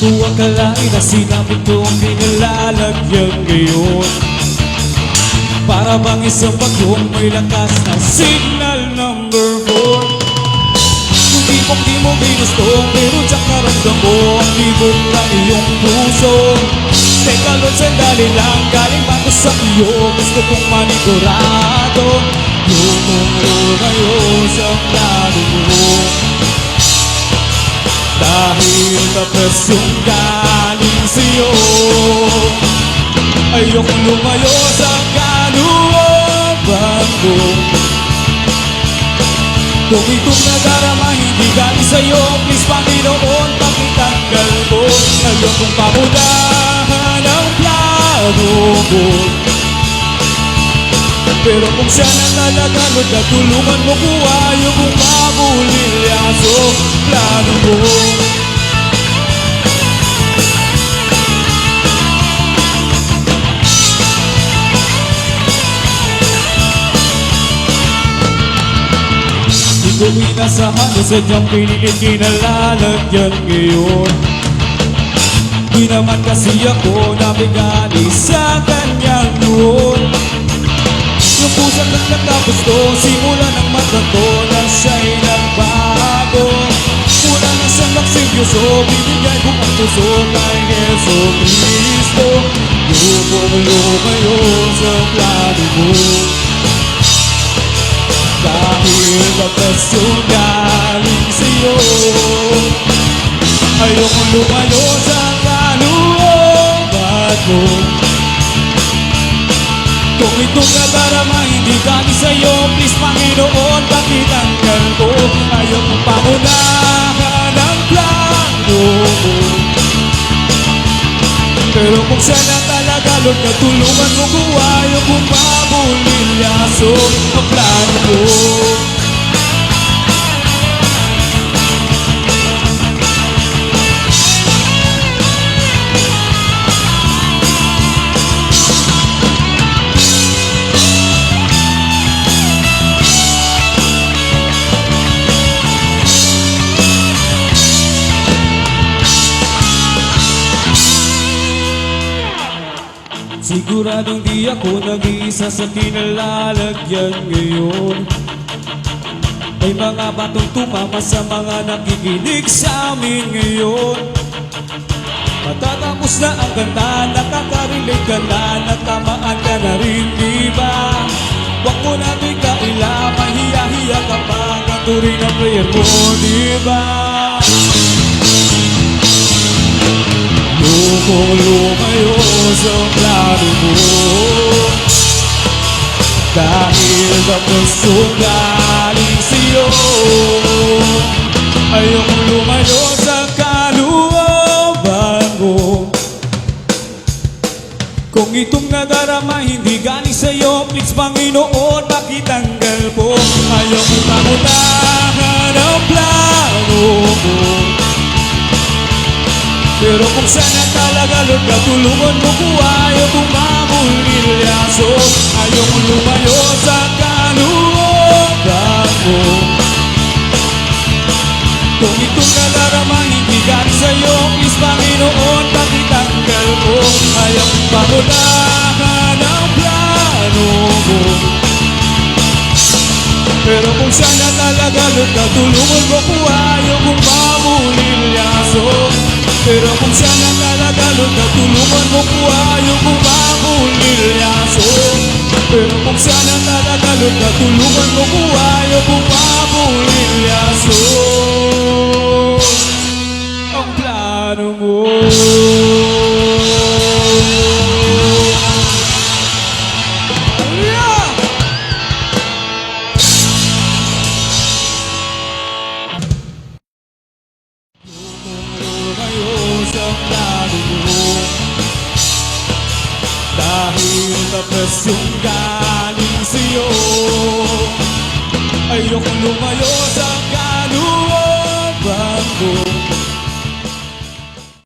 ko akalain na sinabi ko ang pinalalagyan ngayon. Para bang isang bagyong may lakas na signal number 4. Kung di mo ginusto, pero tsak naramdam mo ang libog ng iyong puso. Teka Lord, sandali lang, galing ba ko sa iyo? Gusto kong manigurado yung lumayo sa plano mo. Dahil tapos yung galing sa'yo, ayokong lumayo sa kalooban ko. Kung itong nadarama hindi galing sa'yo, please Panginoon, pakitanggal mo. Ayokong pamudahan ang plano ko. Pero kung siya na talaga, Lord, natulungan mo ko. Ayokong mabulilyaso plano mo. Di ko inasahan na sadyang pinilit kinalalagyan ngayon. Di naman kasi ako nabigani sa kanyang noon. Yung pusat lang nagkagusto, simula ng mata ko na siya'y nagbago. Mula na siyang nagseryoso, binigay ko ang puso kay Yeso Cristo. Lubong lumayo sa plano mo. Dahil batas yung galing sa'yo, ayokong lumayo sa kalooban mo. Kung itong nadarama hindi galing sa'yo, please Panginoon, pakitanggal mo. Ayokong pangunahan ang plano mo. Pero kung siya na talaga, Lord, natulungan mo ko. Ayokong mabulilyaso ang plano mo. Siguradong di ako nag-iisa sa kinalalagyan ngayon. May mga batong tumama sa mga nakikinig sa amin ngayon. Matatapos na ang kanta, nakaka-relate ka na, natamaan ka na rin, diba? Huwag mo natin kaila, mahiya-hiya ka pa, ganito rin ang prayer mo, diba? Lubong lumayo sa plano mo. Dahil tapos yung galing sa'yo, ayokong lumayo sa kalooban mo. Kung itong nadarama hindi galing sa'yo, please Panginoon, pakitanggal po. Ayokong pangunahan ang plano mo. Pero kung sana talaga, Lord, katulungan mo ko. Ayokong mabulilyaso, ayokong lumayo sa kalooban mo. Kung itong nadarama hindi galing sa'yo, please Panginoon, pakitanggal mo. Ayokong pangunahan ang plano mo. Pero kung sana talaga, Lord, katulungan mo ko. Ayokong mabulilyaso. Pero kung sana talaga, Lord, natulungan mo ko. Ayokong mabulilyaso. Pero kung sana talaga, Lord, natulungan mo ko. Ayokong mabulilyaso ang plano mo. Dahil tapos yung galing sa'yo, ayokong lumayo sa kalooban mo.